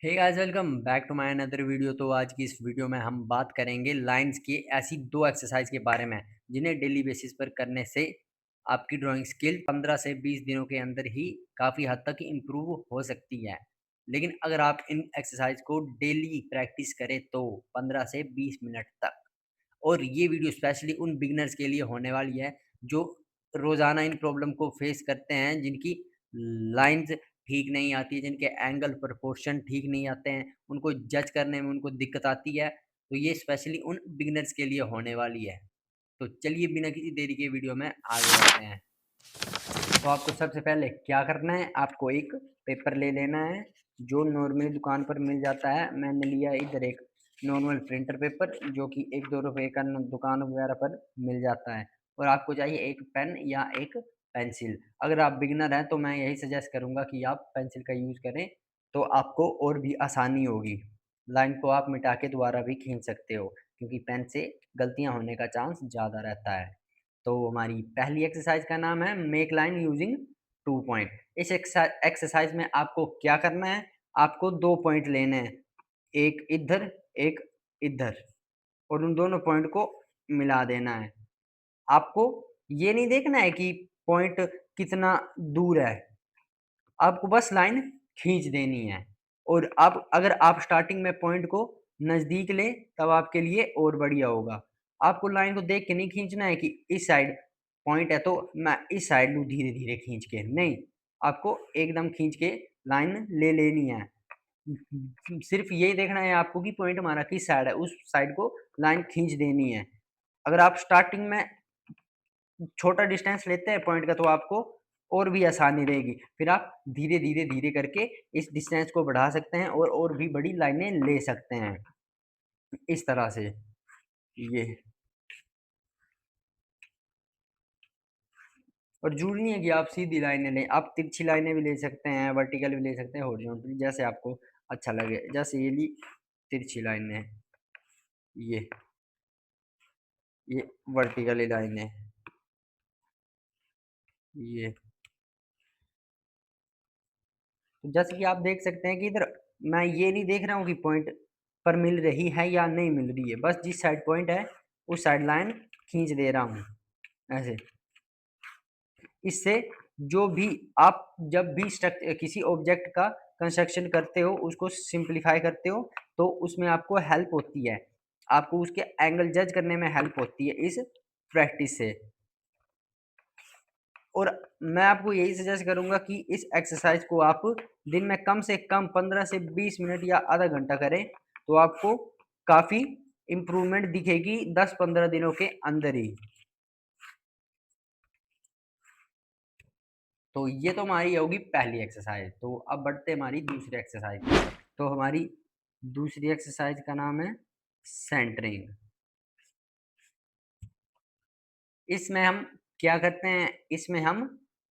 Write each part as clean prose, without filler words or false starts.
Hey guys, welcome back to my another video. तो आज की इस वीडियो में हम बात करेंगे लाइंस की ऐसी दो एक्सरसाइज के बारे में जिन्हें डेली बेसिस पर करने से आपकी ड्राइंग स्किल 15 से 20 दिनों के अंदर ही काफ़ी हद तक इम्प्रूव हो सकती है। लेकिन अगर आप इन एक्सरसाइज को डेली प्रैक्टिस करें तो 15 से 20 मिनट तक। और ये वीडियो स्पेशली उन बिगिनर्स के लिए होने वाली है जो रोज़ाना इन प्रॉब्लम को फेस करते हैं, जिनकी लाइन्स ठीक नहीं आती, जिनके एंगल प्रोपोर्शन ठीक नहीं आते हैं, उनको जज करने में उनको दिक्कत आती है। तो ये स्पेशली उन बिगिनर्स के लिए होने वाली है। तो चलिए बिना किसी देरी के वीडियो में आगे बढ़ते हैं। तो आपको सबसे पहले क्या करना है, आपको एक पेपर ले लेना है जो नॉर्मली दुकान पर मिल जाता है। मैंने लिया इधर एक नॉर्मल प्रिंटर पेपर जो कि 1-2 रुपए का दुकान वगैरह पर मिल जाता है। और आपको चाहिए एक पेन या एक पेंसिल। अगर आप बिगिनर हैं तो मैं यही सजेस्ट करूंगा कि आप पेंसिल का यूज़ करें, तो आपको और भी आसानी होगी। लाइन को आप मिटा के दोबारा भी खींच सकते हो क्योंकि पेन से गलतियां होने का चांस ज़्यादा रहता है। तो हमारी पहली एक्सरसाइज का नाम है मेक लाइन यूजिंग 2 पॉइंट। इस एक्सरसाइज में आपको क्या करना है, आपको 2 पॉइंट लेने हैं, एक इधर एक इधर, और उन दोनों पॉइंट को मिला देना है। आपको ये नहीं देखना है कि पॉइंट कितना दूर है, आपको बस लाइन खींच देनी है। और अब अगर आप स्टार्टिंग में पॉइंट को नज़दीक लें तब आपके लिए और बढ़िया होगा। आपको लाइन को देख के नहीं खींचना है कि इस साइड पॉइंट है तो मैं इस साइड लूँ धीरे-धीरे खींच के, नहीं, आपको एकदम खींच के लाइन ले लेनी है। सिर्फ़ यही देखना है आपको कि पॉइंट हमारा किस साइड है, उस साइड को लाइन खींच देनी है। अगर आप स्टार्टिंग में छोटा डिस्टेंस लेते हैं पॉइंट का तो आपको और भी आसानी रहेगी। फिर आप धीरे करके इस डिस्टेंस को बढ़ा सकते हैं और भी बड़ी लाइनें ले सकते हैं। इस तरह से ये। और ज़रूरी नहीं है कि आप सीधी लाइनें लें, आप तिरछी लाइनें भी ले सकते हैं, वर्टिकल भी ले सकते हैं, हॉरिज़ॉन्टल जैसे आपको अच्छा लगे। जैसे ये ली तिरछी लाइनें, ये ये वर्टिकल लाइनें, ये। तो जैसे कि आप देख सकते हैं कि इधर मैं ये नहीं देख रहा हूँ कि पॉइंट पर मिल रही है या नहीं मिल रही है, बस जिस साइड पॉइंट है उस साइड लाइन खींच दे रहा हूँ ऐसे। इससे जो भी आप जब भी किसी ऑब्जेक्ट का कंस्ट्रक्शन करते हो, उसको सिंप्लीफाई करते हो, तो उसमें आपको हेल्प होती है, आपको उसके एंगल जज करने में हेल्प होती है इस प्रैक्टिस से। और मैं आपको यही सजेस्ट करूंगा कि इस एक्सरसाइज को आप दिन में कम से कम 15 से 20 मिनट या आधा घंटा करें, तो आपको काफ़ी इम्प्रूवमेंट दिखेगी 10-15 दिनों के अंदर ही। तो ये तो हमारी होगी पहली एक्सरसाइज। तो अब बढ़ते हैं हमारी दूसरी एक्सरसाइज की तरफ। तो हमारी दूसरी एक्सरसाइज का नाम है सेंटरिंग। इसमें हम क्या करते हैं, इसमें हम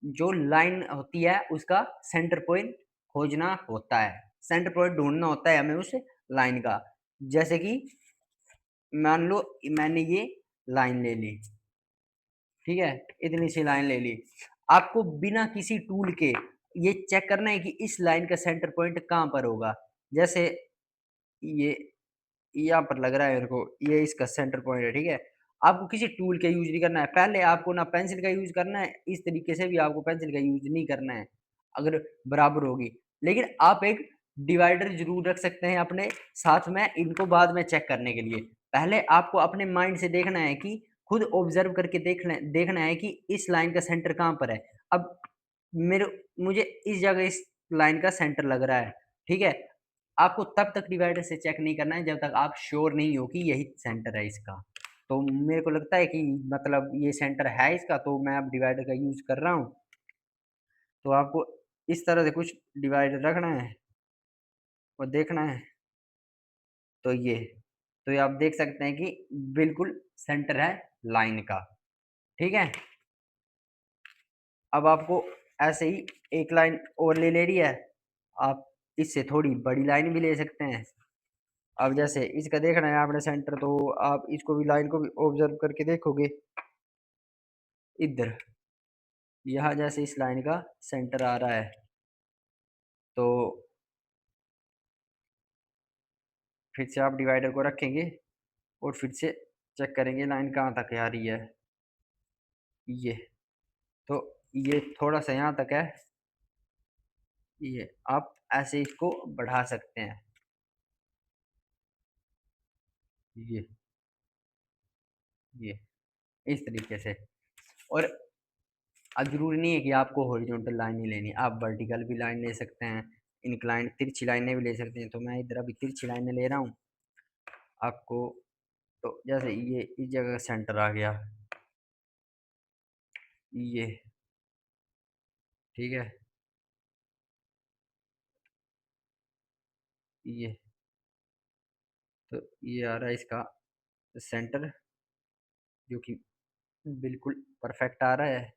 जो लाइन होती है उसका सेंटर पॉइंट खोजना होता है, सेंटर पॉइंट ढूंढना होता है हमें उस लाइन का। जैसे कि मान लो मैंने ये लाइन ले ली, ठीक है, इतनी सी लाइन ले ली। आपको बिना किसी टूल के ये चेक करना है कि इस लाइन का सेंटर पॉइंट कहाँ पर होगा। जैसे ये यहाँ पर लग रहा है मेरे को, ये इसका सेंटर पॉइंट है, ठीक है। आपको किसी टूल का यूज़ नहीं करना है। पहले आपको ना पेंसिल का यूज़ करना है, इस तरीके से भी आपको पेंसिल का यूज़ नहीं करना है, अगर बराबर होगी। लेकिन आप एक डिवाइडर ज़रूर रख सकते हैं अपने साथ में, इनको बाद में चेक करने के लिए। पहले आपको अपने माइंड से देखना है कि खुद ऑब्ज़र्व करके देखना है कि इस लाइन का सेंटर कहाँ पर है। अब मेरे मुझे इस जगह इस लाइन का सेंटर लग रहा है, ठीक है। आपको तब तक डिवाइडर से चेक नहीं करना है जब तक आप श्योर नहीं हो कि यही सेंटर है इसका। तो मेरे को लगता है कि मतलब ये सेंटर है इसका, तो मैं अब डिवाइडर का यूज़ कर रहा हूँ। तो आपको इस तरह से कुछ डिवाइडर रखना है और देखना है। तो ये आप देख सकते हैं कि बिल्कुल सेंटर है लाइन का, ठीक है। अब आपको ऐसे ही एक लाइन और ले रही है, आप इससे थोड़ी बड़ी लाइन भी ले सकते हैं। अब जैसे इसका देखना है आपने सेंटर, तो आप इसको भी लाइन को भी ऑब्जर्व करके देखोगे, इधर यहाँ जैसे इस लाइन का सेंटर आ रहा है, तो फिर से आप डिवाइडर को रखेंगे और फिर से चेक करेंगे लाइन कहाँ तक आ रही है। ये तो ये थोड़ा सा यहाँ तक है। ये आप ऐसे इसको बढ़ा सकते हैं। ये ये इस तरीके से। और अब ज़रूरी नहीं है कि आपको हॉरिजॉन्टल लाइन ही लेनी है, आप वर्टिकल भी लाइन ले सकते हैं, इंक्लाइंड तिरछी लाइनें भी ले सकते हैं। तो मैं इधर अभी तिरछी लाइनें ले रहा हूँ आपको। तो जैसे ये इस जगह सेंटर आ गया, ये ठीक है, ये तो ये आ रहा है इसका सेंटर, जो कि बिल्कुल परफेक्ट आ रहा है।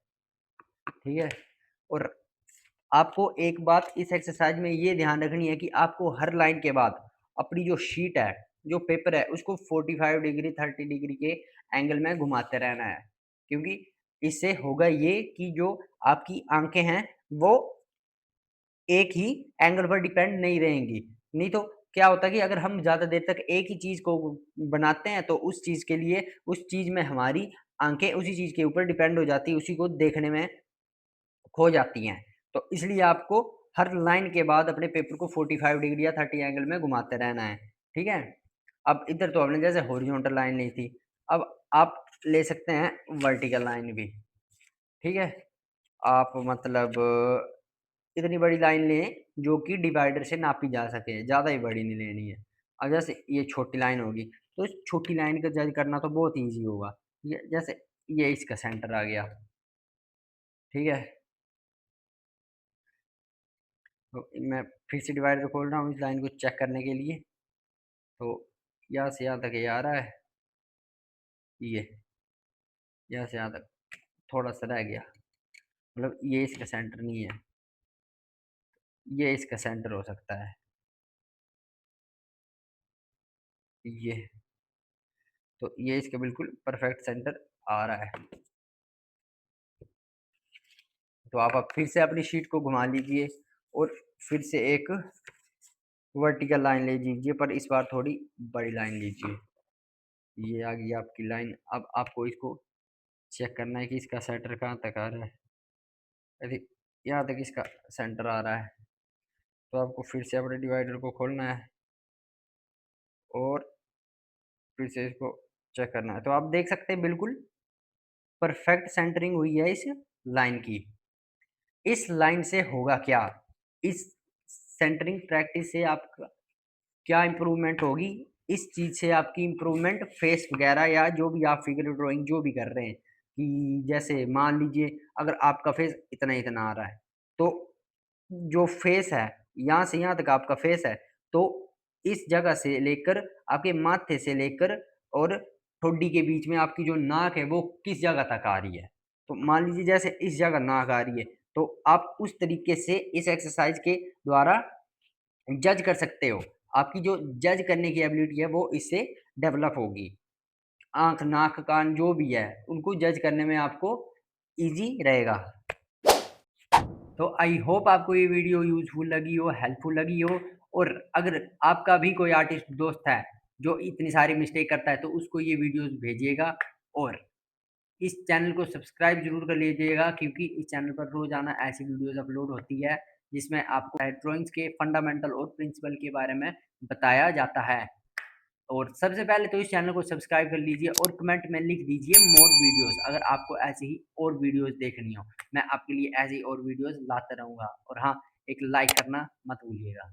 ठीक है। और आपको एक बात इस एक्सरसाइज में ये ध्यान रखनी है कि आपको हर लाइन के बाद अपनी जो शीट है, जो पेपर है, उसको 45 डिग्री 30 डिग्री के एंगल में घुमाते रहना है। क्योंकि इससे होगा ये कि जो आपकी आंखें हैं वो एक ही एंगल पर डिपेंड नहीं रहेंगी। नहीं तो क्या होता है कि अगर हम ज़्यादा देर तक एक ही चीज़ को बनाते हैं तो उस चीज़ के लिए उस चीज़ में हमारी आंखें उसी चीज़ के ऊपर डिपेंड हो जाती है, उसी को देखने में खो जाती हैं। तो इसलिए आपको हर लाइन के बाद अपने पेपर को 45 डिग्री या 30 एंगल में घुमाते रहना है, ठीक है? अब इधर तो हमने जैसे हॉरिजॉन्टल लाइन ली थी, अब आप ले सकते हैं वर्टिकल लाइन भी, ठीक है? आप मतलब इतनी बड़ी लाइन लें जो कि डिवाइडर से नापी जा सके, ज़्यादा ही बड़ी नहीं लेनी है। अब जैसे ये छोटी लाइन होगी, तो इस छोटी लाइन का जज करना तो बहुत ईज़ी होगा। ये जैसे ये इसका सेंटर आ गया, ठीक है? तो मैं फिर से डिवाइडर खोल रहा हूँ इस लाइन को चेक करने के लिए। तो यहाँ से यहाँ तक ये आ रहा है, ये यहाँ से यहाँ तक थोड़ा सा रह गया, मतलब ये इसका सेंटर नहीं है, ये इसका सेंटर हो सकता है, ये। तो ये इसका बिल्कुल परफेक्ट सेंटर आ रहा है। तो आप फिर से अपनी शीट को घुमा लीजिए और फिर से एक वर्टिकल लाइन ले लीजिए, पर इस बार थोड़ी बड़ी लाइन लीजिए। ये आ गई आपकी लाइन। अब आपको इसको चेक करना है कि इसका सेंटर कहाँ तक आ रहा है। यदि यहाँ तक इसका सेंटर आ रहा है तो आपको फिर से अपने डिवाइडर को खोलना है और फिर से इसको चेक करना है। तो आप देख सकते हैं बिल्कुल परफेक्ट सेंटरिंग हुई है इस लाइन की। इस लाइन से होगा क्या, इस सेंटरिंग प्रैक्टिस से आपका क्या इम्प्रूवमेंट होगी, इस चीज़ से आपकी इम्प्रूवमेंट फेस वगैरह या जो भी आप फिगर ड्राइंग जो भी कर रहे हैं, कि जैसे मान लीजिए अगर आपका फेस इतना इतना आ रहा है, तो जो फेस है, यहाँ से यहाँ तक आपका फेस है, तो इस जगह से लेकर आपके माथे से लेकर और ठोडी के बीच में आपकी जो नाक है वो किस जगह तक आ रही है। तो मान लीजिए जैसे इस जगह नाक आ रही है, तो आप उस तरीके से इस एक्सरसाइज के द्वारा जज कर सकते हो। आपकी जो जज करने की एबिलिटी है वो इससे डेवलप होगी। आँख, नाक, कान जो भी है, उनको जज करने में आपको ईज़ी रहेगा। तो आई होप आपको ये वीडियो यूज़फुल लगी हो, हेल्पफुल लगी हो। और अगर आपका भी कोई आर्टिस्ट दोस्त है, जो इतनी सारी मिस्टेक करता है, तो उसको ये वीडियोज़ भेजिएगा। और इस चैनल को सब्सक्राइब ज़रूर कर लीजिएगा, क्योंकि इस चैनल पर रोज़ाना ऐसी वीडियोज़ अपलोड होती है, जिसमें आपको ड्राइंग्स के फंडामेंटल और प्रिंसिपल के बारे में बताया जाता है। और सबसे पहले तो इस चैनल को सब्सक्राइब कर लीजिए और कमेंट में लिख दीजिए मोर वीडियोस, अगर आपको ऐसी ही और वीडियोस देखनी हो। मैं आपके लिए ऐसी और वीडियोस लाता रहूँगा। और हाँ, एक लाइक करना मत भूलिएगा।